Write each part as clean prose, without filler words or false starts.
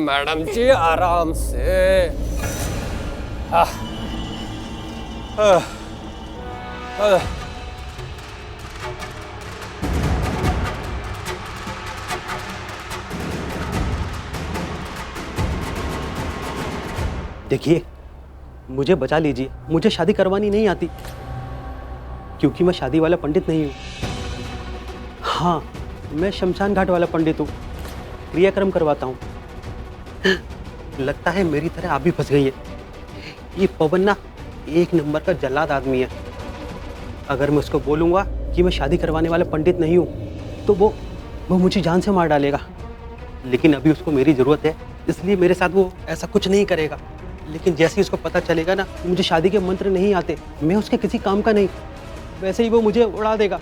Madam जी आराम से। देखिए, मुझे बचा लीजिए, मुझे शादी करवानी नहीं आती, क्योंकि मैं शादी वाला पंडित नहीं हूँ। हाँ, मैं शमशान घाट वाला पंडित हूँ, क्रियाक्रम करवाता हूँ। लगता है मेरी तरह आप भी फंस गई है। ये पवन ना एक नंबर का जल्लाद आदमी है। अगर मैं उसको बोलूँगा कि मैं शादी करवाने वाला पंडित नहीं हूँ, तो वो मुझे जान से मार डालेगा। लेकिन अभी उसको मेरी ज़रूरत है, इसलिए मेरे साथ वो ऐसा कुछ नहीं करेगा। लेकिन जैसे ही उसको पता चलेगा ना मुझे शादी के मंत्र नहीं आते, मैं उसके किसी काम का नहीं, वैसे ही वो मुझे उड़ा देगा।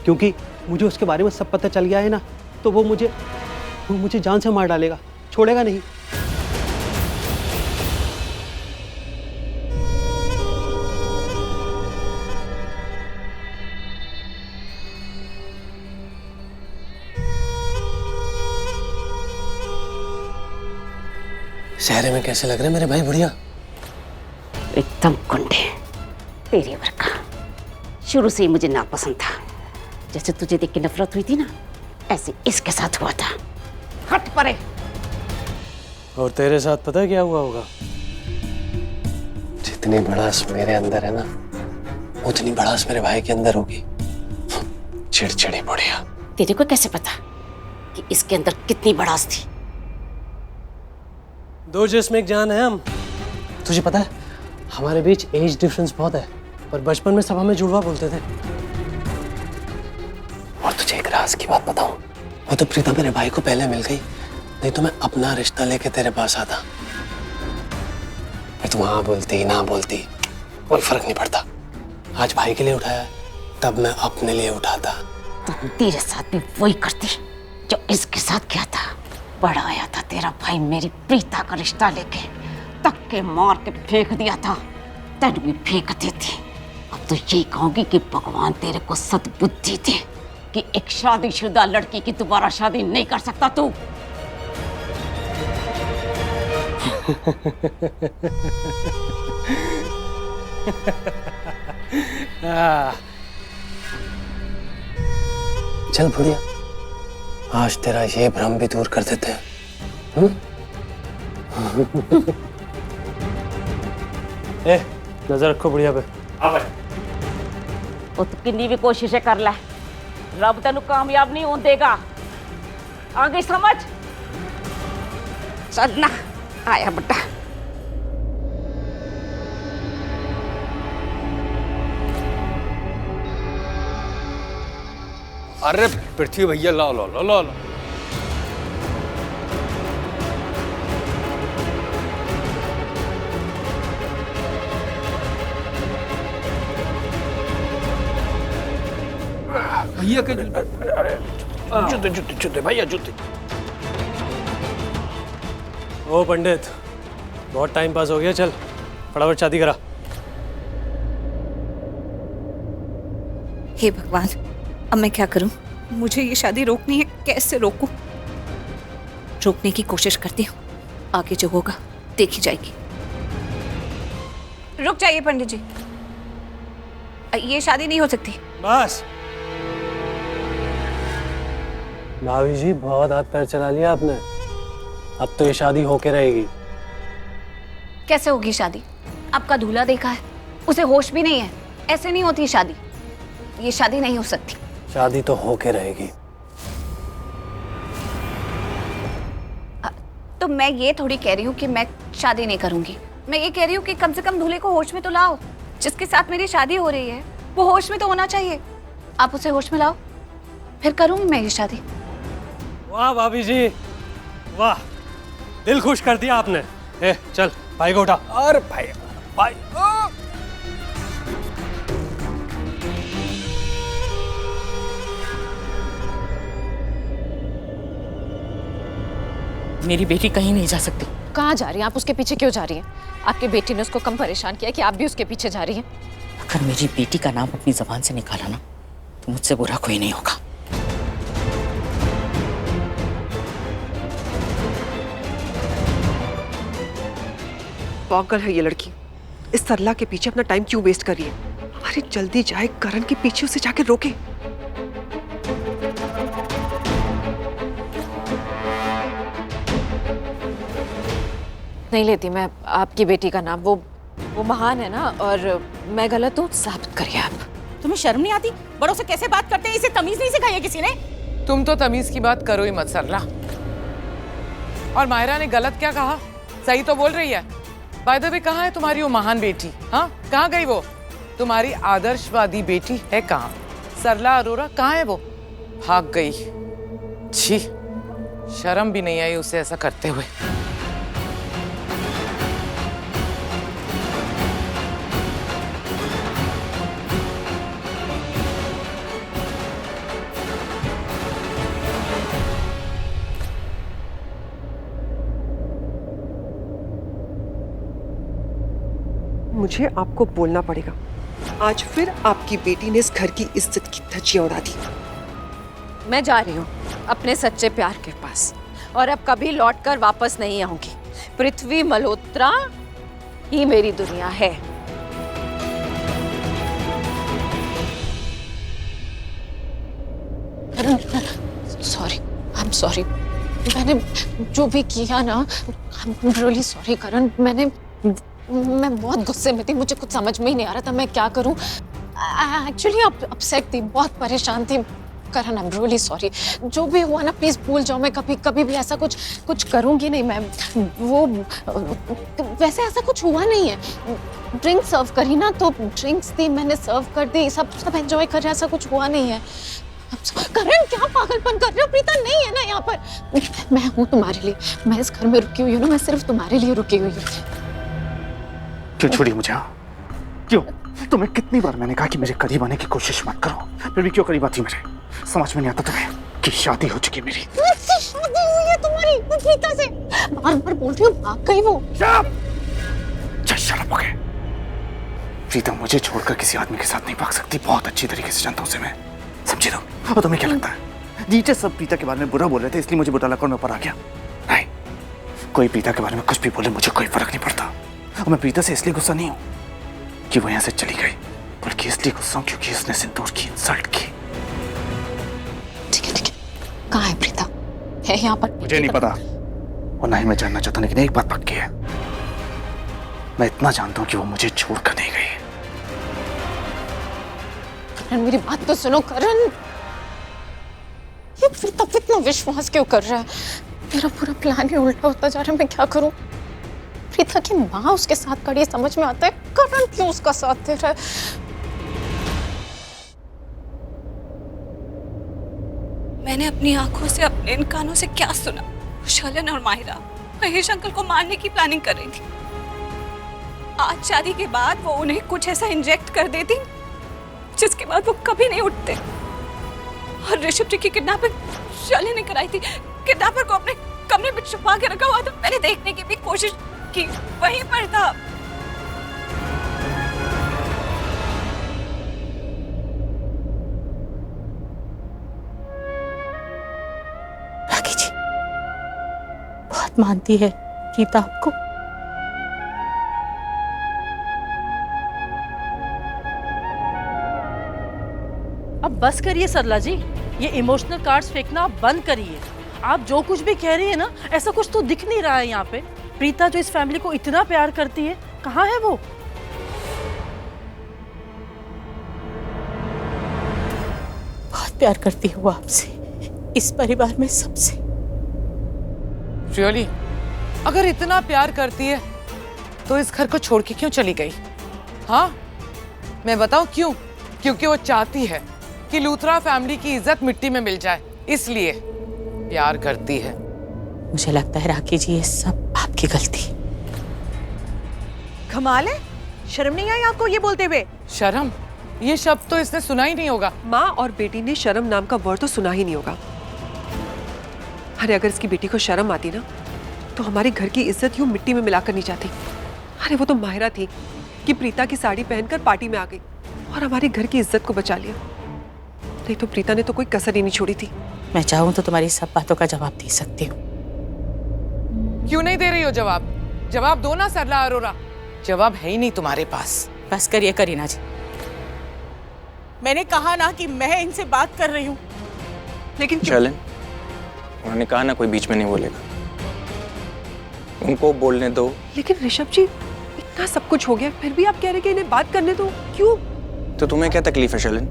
क्योंकि मुझे उसके बारे में सब पता चल गया है ना, तो वो मुझे जान से मार डालेगा, छोड़ेगा नहीं। शहर में कैसे लग रहे मेरे भाई बुढ़िया? एकदम गुंडे तेरे वर्ग का। शुरू से ही मुझे नापसंद था। जैसे तुझे देख के नफरत हुई थी ना, ऐसे इसके साथ हुआ था। हट परे। और तेरे साथ पता है क्या हुआ होगा? जितनी भड़ास मेरे अंदर है ना, उतनी भड़ास मेरे भाई के अंदर होगी। चिड़चिड़ी बुढ़िया। तेरे को कैसे पता कि इसके अंदर कितनी भड़ास थी? दो जिस्म एक जान है हम। तुझे पता है हमारे बीच एज डिफरेंस बहुत है, पर बचपन में सब हमें जुड़वा बोलते थे। और तुझे एक राज की बात बताऊं, वो तो प्रीता मेरे भाई को पहले मिल गई, नहीं तो मैं अपना रिश्ता लेके तेरे पास आता। फिर तुम हाँ बोलती ना बोलती कोई फर्क नहीं पड़ता। आज भाई के लिए उठाया, तब मैं अपने लिए उठाता। तो तेरे साथ भी वही करती जो इसके साथ किया था। बड़ा आया था तेरा भाई मेरी प्रीता का रिश्ता लेके, तक के मार के फेंक दिया था, तब भी फेंकती थी। अब तो यही कहूंगी कि भगवान तेरे को सद्बुद्धि दे कि एक शादीशुदा लड़की की दोबारा शादी नहीं कर सकता तू। चल बुढ़िया, आज तेरा ये भ्रम भी दूर कर देते हैं। ए, नजर रखो बुढ़िया पे। वो तो किन्नी भी कोशिशें कर ले, रब तेनू कामयाब नहीं होने देगा। आगे समझ। चल ना, आया बेटा। अरे पृथ्वी भैया ला ला ला ला ला। भैया के जूते जूते जूते भैया जूते। ओ पंडित, बहुत टाइम पास हो गया, चल फटाफट शादी करा। हे भगवान, अब मैं क्या करूं? मुझे ये शादी रोकनी है, कैसे रोकूं? रोकने की कोशिश करती हूँ, आगे जो होगा देखी जाएगी। रुक जाइए पंडित जी, ये शादी नहीं हो सकती। बस भाभी जी, बहुत हाथ पैर चला लिया आपने, अब तो ये शादी होके रहेगी। कैसे होगी शादी? आपका दूल्हा देखा है, उसे होश भी नहीं है। ऐसे नहीं होती शादी, ये शादी नहीं हो सकती। शादी तो होके रहेगी। तो मैं ये थोड़ी कह रही हूँ कि मैं शादी नहीं करूंगी। मैं ये कह रही हूँ कि कम से कम दूल्हे को होश में तो लाओ। जिसके साथ मेरी शादी हो रही है वो होश में तो होना चाहिए। आप उसे होश में लाओ, फिर करूंगी मैं ये शादी। वाह भाभी जी, वाह, दिल खुश कर दिया आपने। ए, चल भाई को उठा। अरे भाई भाई मेरी बेटी कहीं नहीं जा सकती। कहाँ जा रही है आप? उसके पीछे क्यों जा रही है? आपकी बेटी ने उसको कम परेशान किया कि आप भी उसके पीछे जा रही हैं? अगर मेरी बेटी का नाम अपनी जबान से निकाला ना, तो मुझसे बुरा कोई नहीं होगा। पागल है ये लड़की। इस सरला के पीछे अपना टाइम क्यों वेस्ट कर रही है? अरे जल्दी जाए, करण के पीछे उसे जाके रोके। नहीं लेती मैं आपकी बेटी का नाम। वो महान है ना, और मैं गलत हूँ, साबित करिए आप। तुम्हें शर्म नहीं आती? बड़ों से कैसे बात करते हैं? इसे तमीज नहीं सिखाई है किसी ने? तुम तो तमीज की बात करो ही मत सरला। और मायरा ने गलत क्या कहा? सही तो बोल रही है। बाय द वे, कहाँ है तुम्हारी वो महान बेटी? हाँ, कहाँ गई वो? तुम्हारी आदर्शवादी बेटी है कहाँ? सरला अरोरा कहाँ है वो? भाग गई। छी, शर्म भी नहीं आई उसे ऐसा करते हुए। मुझे आपको बोलना पड़ेगा। आज फिर आपकी बेटी ने इस घर की इज्जत की धज्जियां उड़ा दी। मैं जा रही हूँ अपने सच्चे प्यार के पास, और अब कभी लौटकर वापस नहीं आऊंगी। पृथ्वी मल्होत्रा ही मेरी दुनिया है। Sorry, I am sorry. मैंने जो भी किया ना, आई एम रियली सॉरी करण। मैं बहुत गुस्से में थी, मुझे कुछ समझ में ही नहीं आ रहा था मैं क्या करूं। एक्चुअली अपसेट थी, बहुत परेशान थी। करण, आई एम रियली सॉरी। जो भी हुआ ना, प्लीज भूल जाओ। मैं कभी भी ऐसा कुछ करूंगी नहीं। मैं वो वैसे ऐसा कुछ हुआ नहीं है। ड्रिंक सर्व करी ना, तो ड्रिंक्स थी, मैंने सर्व कर दी। सब एंजॉय कर रहे हैं, ऐसा कुछ हुआ नहीं है। करण, क्या पागलपन कर रहे हो? प्रीता नहीं है ना यहाँ पर। मैं हूँ तुम्हारे लिए, मैं इस घर में रुकी हुई हूँ ना, मैं सिर्फ तुम्हारे लिए रुकी हुई हूँ। क्यों छोड़ी मुझे? क्यों? तुम्हें कितनी बार मैंने कहा कि मेरे करीब आने की कोशिश मत करो, फिर भी क्यों करीब आती मेरे? समझ में नहीं आता तुम्हें कि शादी हो चुकी है मेरी। शादी हुई है तुम्हारी प्रीता से? बार बार बोल रही हूँ, भाग गई वो। शर्म हो गए। प्रीता मुझे छोड़कर किसी आदमी के साथ नहीं भाग सकती, बहुत अच्छी तरीके से जानता हूँ उसे मैं, समझी लो। और तुम्हें क्या लगता है नीचे सब प्रीता के बारे में बुरा बोल रहे थे इसलिए मुझे बुरा लगा और मैं ऊपर आ गया? नहीं, कोई प्रीता के बारे में कुछ भी बोले मुझे कोई फर्क नहीं पड़ता। और मैं प्रीता से इसलिए गुस्सा नहीं हूँ कि वो यहाँ से चली गई, बल्कि इसलिए गुस्सा हूँ क्योंकि उसने सिंदूर की इंसल्ट की। ठीक है, कहाँ है प्रीता? है यहाँ पर? मुझे नहीं पता और ना ही मैं जानना चाहता, लेकिन एक बात पक्की है, मैं इतना जानता हूँ कि वो मुझे छोड़कर नहीं गई। करण, मेरी बात तो सुनो करण। ये प्रीता पे इतना विश्वास क्यों कर रहा है? मेरा पूरा प्लान ही उल्टा होता जा रहा है। मैं क्या करूं? प्रीता की माँ उसके साथ खड़ी है, समझ में आता है। करण क्यों उसका साथ दे रहा है? मैंने अपनी आंखों से, अपने इन कानों से क्या सुना? शलन और माहिरा महेश अंकल को मारने की प्लानिंग कर रही थी। आज शादी के बाद वो उन्हें कुछ ऐसा इंजेक्ट कर देती जिसके बाद वो कभी नहीं उठते। और ऋषभ जी की किडनैपिंग शलन ने कराई थी। किडनैपर को अपने कमरे में छुपा के रखा हुआ था। मैंने देखने की भी कोशिश की, वहीं पर था। राखी जी बहुत मानती है प्रीता आपको। अब बस करिए सरला जी, ये इमोशनल कार्ड्स फेंकना बंद करिए। आप जो कुछ भी कह रही है ना, ऐसा कुछ तो दिख नहीं रहा है यहाँ पे। प्रीता जो इस फैमिली को इतना प्यार करती है, कहाँ है वो? बहुत प्यार करती हूँ आपसे, इस परिवार में सबसे। रियली? अगर इतना प्यार करती है तो इस घर को छोड़ के क्यों चली गई? हाँ, मैं बताऊं क्यों? क्योंकि वो चाहती है कि लूथरा फैमिली की इज्जत मिट्टी में मिल जाए, इसलिए प्यार करती है। मुझे लगता है राखी जी ये सब आपकी गलती। कमाल है, शर्म नहीं आई आपको ये बोलते हुए? शर्म? ये शब्द तो इसने सुना ही नहीं होगा। माँ और बेटी ने शर्म नाम का वर्ड तो सुना ही नहीं होगा। अरे अगर इसकी बेटी को शर्म आती ना, तो हमारे घर की इज्जत यूं मिट्टी में मिलाकर नहीं जाती। अरे वो तो माहिरा थी कि प्रीता की साड़ी पहनकर पार्टी में आ गई और हमारे घर की इज्जत को बचा लिया। नहीं तो प्रीता ने तो कोई कसर ही नहीं छोड़ी थी। मैं चाहूँ तो तुम्हारी सब बातों का जवाब दे सकती हूँ। क्यों नहीं दे रही हो जवाब? जवाब दो ना सरला अरोरा। जवाब है ही नहीं तुम्हारे पास। बस करिए करीना जी, मैंने कहा ना कि मैं इनसे बात कर रही हूँ। लेकिन शैलेन, उन्होंने कहा ना कोई बीच में नहीं बोलेगा, उनको बोलने दो। लेकिन ऋषभ जी, इतना सब कुछ हो गया फिर भी आप कह रहे कि इन्हें बात करने दो, क्यों? तो तुम्हें क्या तकलीफ है शैलेन?